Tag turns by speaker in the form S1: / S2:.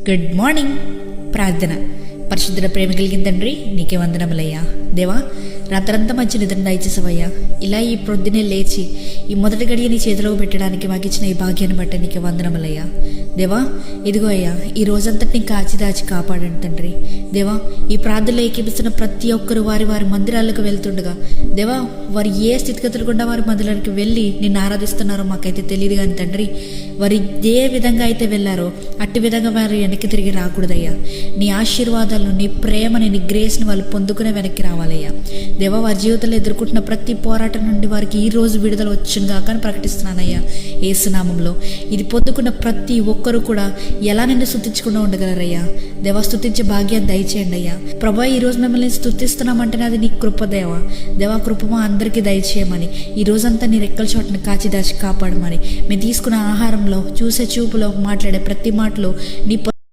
S1: Good morning. ప్రార్థన. పరిశుద్ధుల ప్రేమ కలిగిన తండ్రి, నీకే వందనములయ్యా. దేవా, రాత్రంతా మంచి నిద్ర దయచేసవయ్యా. ఇలా ఈ ప్రొద్దునే లేచి ఈ మొదటి గడియ నీ చేతిలో పెట్టడానికి మాకు ఇచ్చిన ఈ భాగ్యాన్ని బట్టి నీకే వందనములయ్యా. దేవా, ఇదిగో అయ్యా, ఈ రోజంతటిని కాచి దాచి కాపాడండి తండ్రి. దేవా, ఈ ప్రార్థనలో ఏకీపిస్తున్న ప్రతి ఒక్కరు వారి వారి మందిరాలకు వెళ్తుండగా దేవా, వారు ఏ స్థితిగతులు గుండా వారి మందిరానికి వెళ్ళి నిన్ను ఆరాధిస్తున్నారో మాకైతే తెలియదు కానీ తండ్రి, వారు ఏ విధంగా అయితే వెళ్ళారో అట్టి విధంగా వారు వెనక్కి తిరిగి రాకూడదయ్యా. నీ ఆశీర్వాదాలను, నీ ప్రేమని, నీ గ్రేస్ని వాళ్ళు పొందుకునే వెనక్కి రావాలయ్యా. దేవా, వారి జీవితంలో ఎదుర్కొంటున్న ప్రతి పోరాటం నుండి వారికి ఈ రోజు విడుదల వచ్చిందిగా కానీ ప్రకటిస్తున్నానయ్యా యేసునామంలో. ఇది పొందుకున్న ప్రతి ఒక్కరు కూడా ఎలా నిన్ను స్తుతించకుండా ఉండగలరయ్యా. దేవా, స్తుతించే భాగ్యాన్ని దయచేయండి అయ్యా. ప్రభా, ఈ రోజు మిమ్మల్ని స్తుతిస్తున్నామంటేనే అది నీ కృప దేవా. దేవా, కృపమా అందరికీ దయచేయమని, ఈ రోజంతా నీ రెక్కల చోటని కాచి దాచి కాపాడమని, మేము తీసుకున్న ఆహారంలో, చూసే చూపులో, మాట్లాడే ప్రతి మాటలో నీ